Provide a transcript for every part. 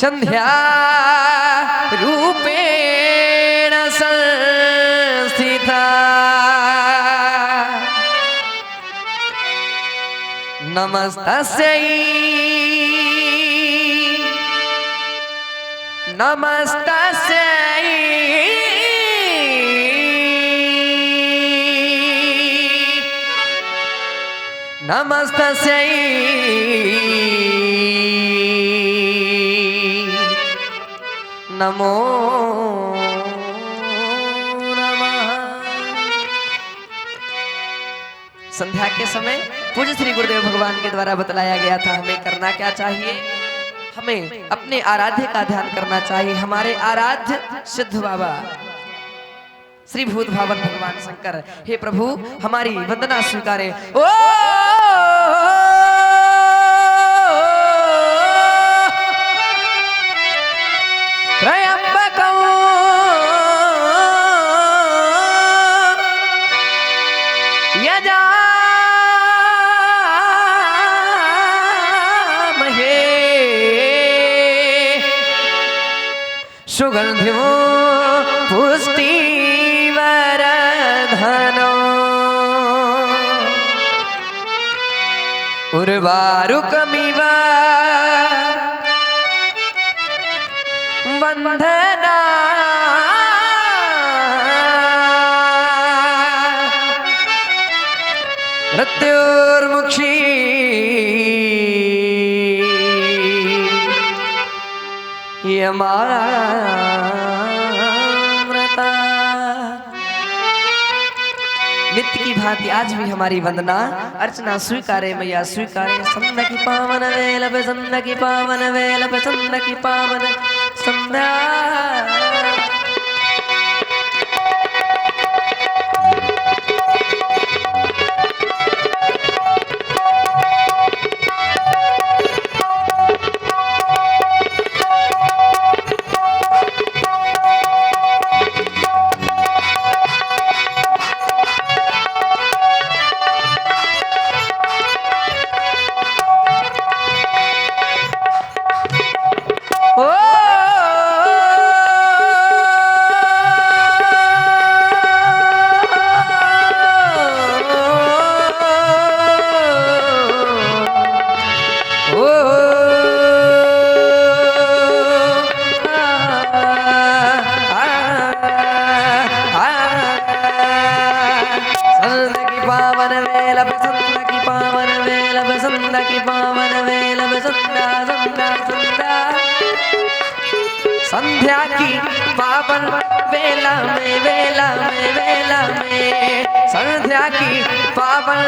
संध्या रूपेण संस्थिता नमस्तस्यै नमस्तस्यै नमस्तस्यै नमो नमः। संध्या के समय पूज्य श्री गुरुदेव भगवान के द्वारा बतलाया गया था हमें करना क्या चाहिए। हमें अपने आराध्य का ध्यान करना चाहिए। हमारे आराध्य सिद्ध बाबा श्री भूत भावन भगवान शंकर, हे प्रभु हमारी वंदना स्वीकारे। ओ त्र्यंबकं यजामहे सुगंधिं पुष्टिवर्धनम् उर्वारुकमिव वंदना मृत्युर्मुक्षी यमामृता। नित्य की भांति आज भी हमारी वंदना अर्चना स्वीकारे मैया स्वीकारे। संध्या की पावन वेल पे संध्या की पावन वेल पे संध्या की पावन संध्या। संध्या की पावन वेला में संध्या की पावन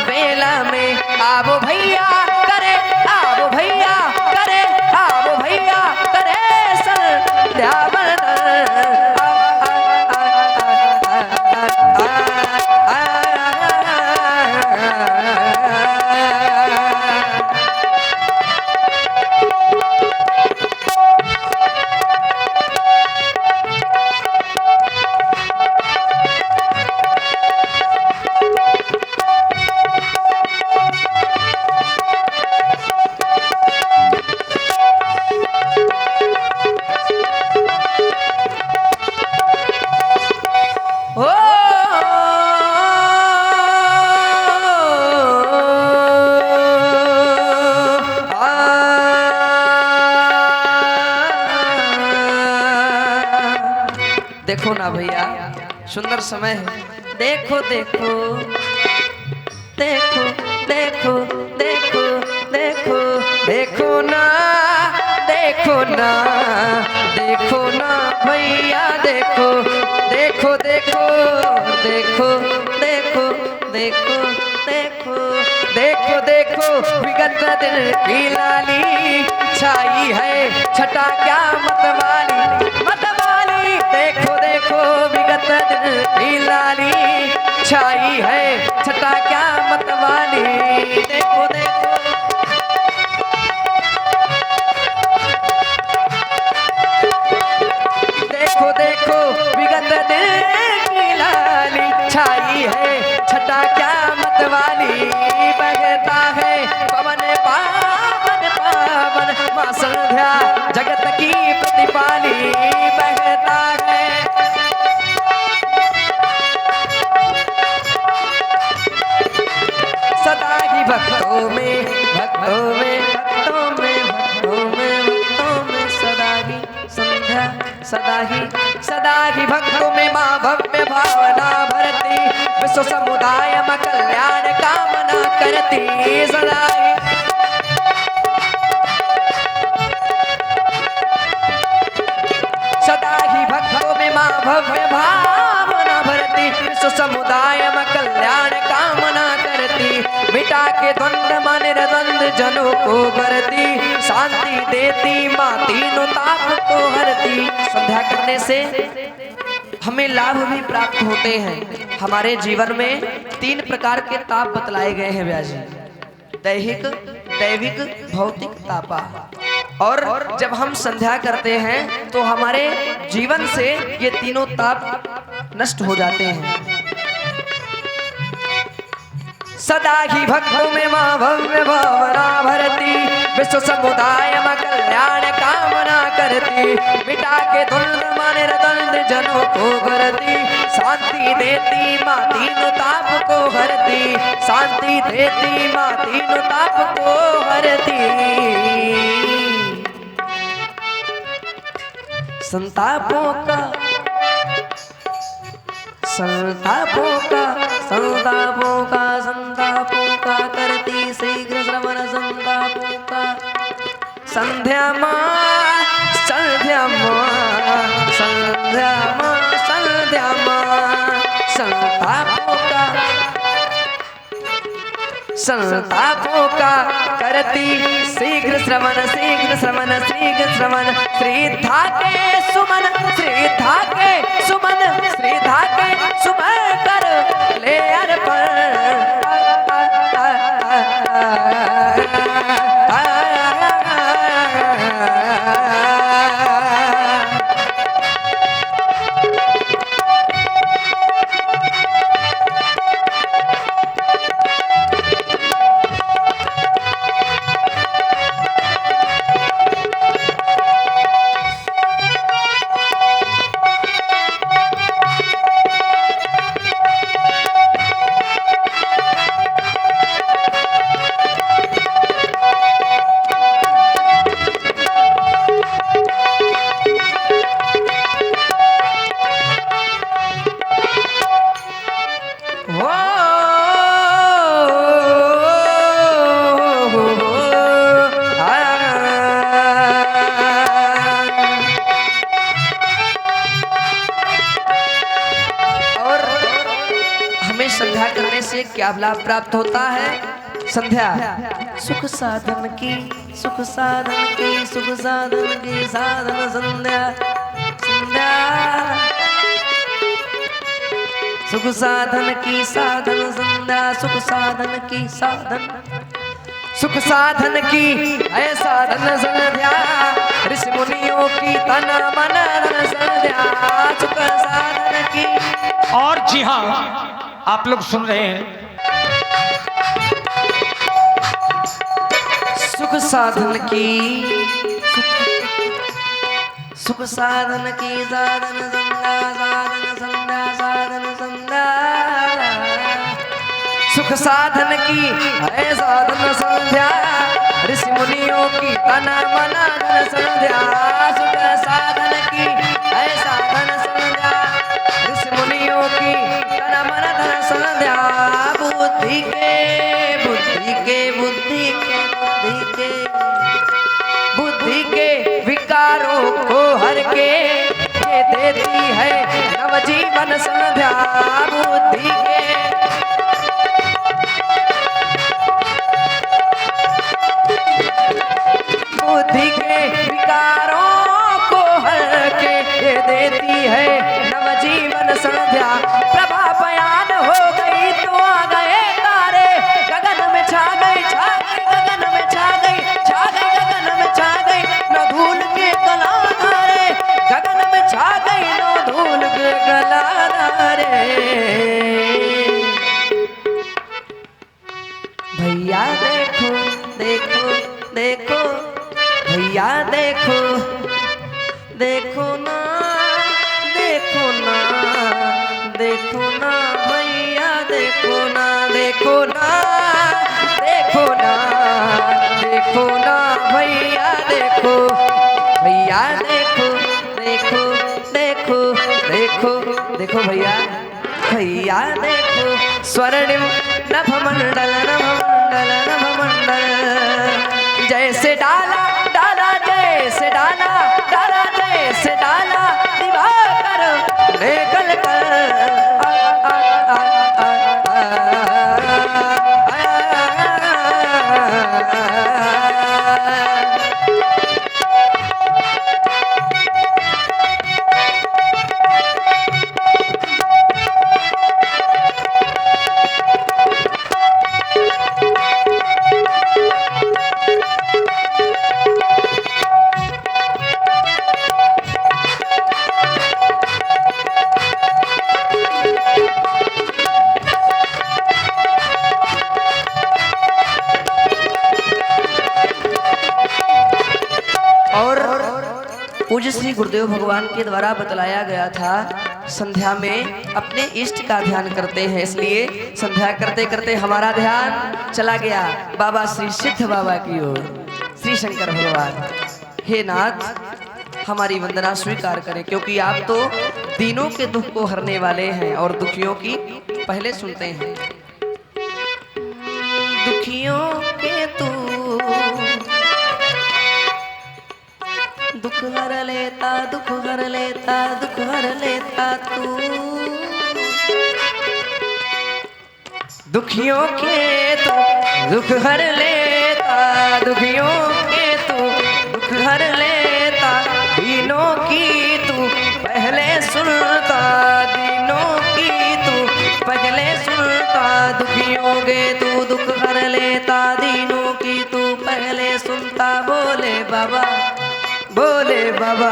वेला में आवो भैया करे आवो भैया करे आवो भैया करे संध्या देखो ना भैया सुंदर समय है। देखो देखो देखो देखो देखो देखो देखो ना देखो ना देखो ना भैया देखो देखो देखो देखो देखो देखो देखो देखो देखो विगत दिन की लाली छाई है छटा क्या मतवाली मतवाली। देखो देखो विगत दिन की लाली छाई है छटा क्या मतवाली। देखो देखो देखो देखो विगत दिन की लाली छाई है छटा क्या मतवाली। बहता है पवन पावन पावन माँ संध्या जगत की प्रतिपाली बहता है। सदा ही भक्तों में भक्तों में भक्तों में भक्तों में भक्तों में सदा ही संध्या सदा ही भक्तों में माँ भव्य भावना भरती विश्व समुदाय में कल्याण कामना करती सदा ही भक्तों में माँ भव्य भावना भरती विश्व समुदाय में कल्याण कामना करती मिटा के द्वंद मन द्वंद जनों को करती शांति देती माँ तीनों ताप को हरती। संध्या करने से हमें लाभ भी प्राप्त होते हैं। हमारे जीवन में 3 प्रकार के ताप बतलाए गए हैं व्यास जी, दैहिक दैविक भौतिक तापा। और जब हम संध्या करते हैं तो हमारे जीवन से ये तीनों ताप नष्ट हो जाते हैं। सदा ही भक्तों में माँ भव्य भावना भरती विश्व समुदाय में कल्याण कामना करती मिटा के द्वंद मन द्वंद जनों को करती शांति देती माँ तीनों ताप को हरती शांति देती माँ तीनों ताप को हरती। संतापों का करती शीघ्र श्रवण संतापों का संध्या माँ संध्या माँ संध्या माँ संध्या माँ संतापों का करती शीघ्र श्रवण श्रीधा के सुमन श्रीधा के सुमन कर ले अर्पण। संध्या करने से क्या लाभ प्राप्त होता है? संध्या सुख साधन की साधन संध्या संध्या सुख साधन की साधन संध्या सुख साधन की है साधन संध्या ऋषि मुनियों की तन मन संध्या सुख साधन की। और जी हाँ, आप लोग सुन रहे हैं सुख साधन की सुख साधन की साधन संध्या सुख साधन की है साधन संध्या ऋषि मुनियों की तन मन धन संध्या सुख साधन की है साधन संध्या ऋषि मुनियों की तन मन धन संध्या बुद्धि के विकारों को हर के देती है नवजीवन संध्या बुद्धि के विकारों को हर के देती है नवजीवन संध्या। प्रभा बयान हो गई तो आ गए तारे गगन में छा गई गगन में छा गई गगन में छा गई न धूल के गला धारे गगन में छा गई न धूल के गला धारे। भैया देखो देखो देखो भैया देखो देखो ना देखो ना देखो ना भैया देखो ना देखो ना देखो ना देखो ना भैया देखो भैया देखो देखो देखो देखो देखो भैया भैया देखो स्वर्णिम नभमंडल नभमंडल नभमंडल जैसे डाला डाला जैसे डाला डाला जैसे डाला दिवाकर निकल कर पूज्य श्री गुरुदेव भगवान के द्वारा बतलाया गया था संध्या में अपने इष्ट का ध्यान करते हैं, इसलिए संध्या करते करते हमारा ध्यान चला गया बाबा श्री सिद्ध बाबा की ओर। श्री शंकर भगवान, हे नाथ हमारी वंदना स्वीकार करें, क्योंकि आप तो दीनों के दुख को हरने वाले हैं और दुखियों की पहले सुनते हैं। दुखियों के तू दुख हर लेता दुख हर लेता दुख हर लेता तू दुखियों के तू दुख हर लेता दुखियों के तू दुख हर लेता दीनों की तू पहले सुनता दीनों की तू पहले सुनता दुखियों के तू दुख हर लेता दीनों की तू पहले सुनता। बोले बाबा भोले बाबा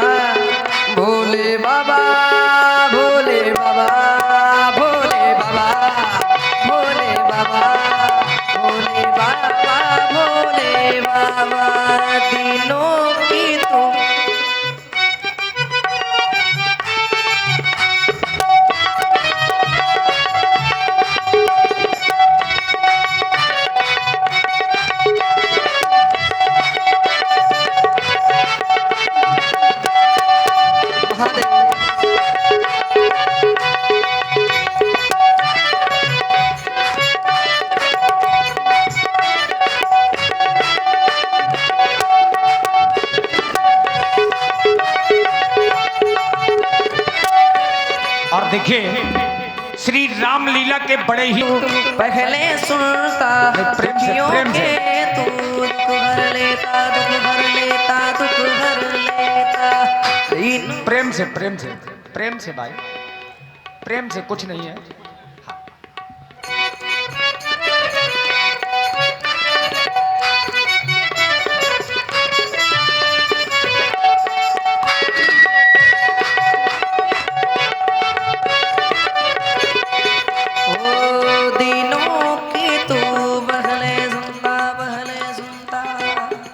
भोले बाबा भोले बाबा भोले बाबा भोले बाबा भोले बाबा भोले बाबा दीनों की तू और देखिए श्री रामलीला के बड़े ही पहले सुनता दुखियों के तू दुख हर लेता दुख हर लेता दुख हर लेता। प्रेम से प्रेम से प्रेम से भाई प्रेम से, कुछ नहीं है।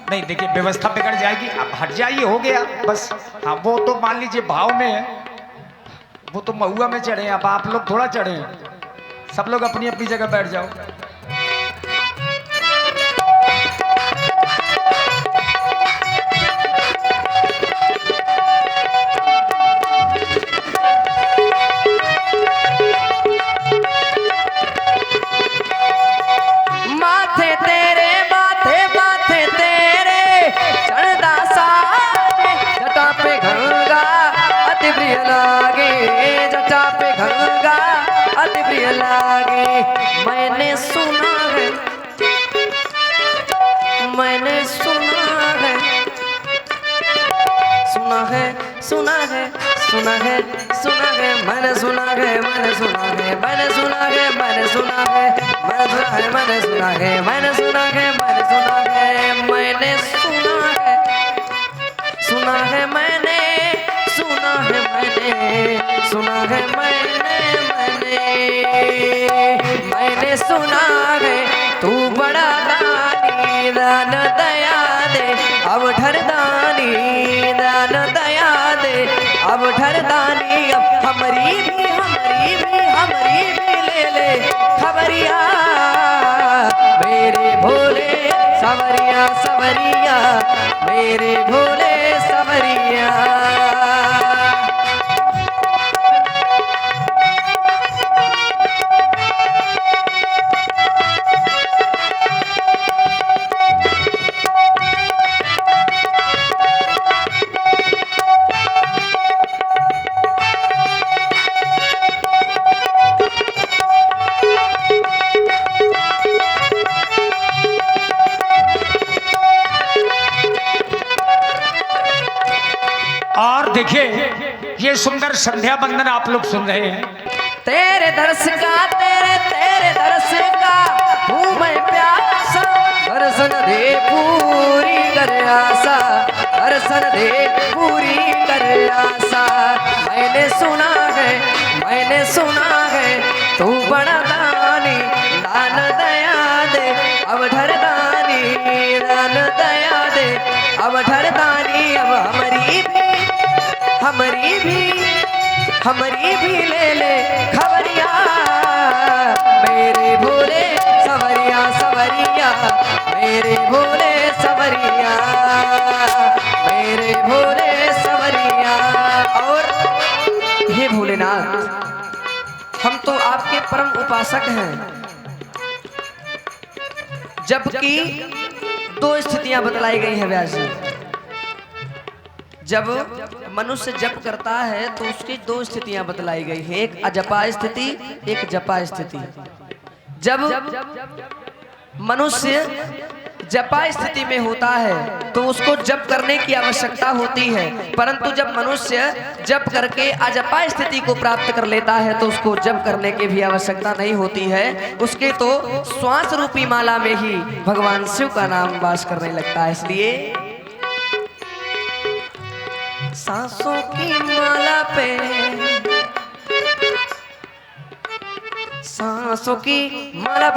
नहीं देखिए व्यवस्था बिगड़ जाएगी, अब हट जाइए, हो गया बस। हाँ वो तो मान लीजिए भाव में है, वो तो महुआ में चढ़े, अब आप लोग थोड़ा चढ़े। सब लोग अपनी अपनी जगह बैठ जाओ। माथे तेरे माथे माथे तेरे चढ़दा सारे जटा पे गंगा अति प्रिय लागे जटा पे गंगा अति प्रिय लागे। मैंने सुना है मैंने सुना है सुना है सुना है सुना है सुना है मैंने सुना है मैंने सुना है मैंने सुना है मैंने सुना है मैंने सुना है मैंने सुना है मैंने सुना है मैंने सुना है मैंने सुना है सुना है मैंने सुना है मैंने सुना है मैंने सुना है तू बड़ा दानी दान दया दे अब ठरदानी दान दया दे, अब ठरदानी अब हमारी भी ले ले खबरिया, मेरे भोले सवरिया सवरिया, मेरे भोले सवरिया। और देखिए ये सुंदर संध्या बंदन आप लोग सुन रहे हैं। तेरे दर्श का तेरे दर्श का हूँ मैं प्यासा, दर्शन दे पूरी कर आशा, दर्शन दे पूरी कर आशा। मैंने सुना है तू बड़ा दानी, दान दया दे अब ठरदानी, दान दया दे अब ठरदानी, अब हमारी भी ले ले खबरिया, मेरे भोले सवरिया सवरिया, मेरे भोले सवरिया, मेरे भोले सवरिया। और हे भोलेनाथ, हम तो आपके परम उपासक हैं, जबकि दो स्थितियां बतलाई गई हैं व्यास जी। जब मनुष्य जप करता है तो उसकी दो स्थितियां बतलाई गई हैं, एक अजपा स्थिति, एक जपा स्थिति। जब मनुष्य जपा स्थिति में होता है तो उसको जप करने की आवश्यकता होती है, परंतु जब मनुष्य जप करके अजपा स्थिति को प्राप्त कर लेता है तो उसको जप करने की भी आवश्यकता नहीं होती है, उसके तो श्वास रूपी माला में ही भगवान शिव का नाम वास करने लगता है। इसलिए सांसों की माला पे, सांसों की माला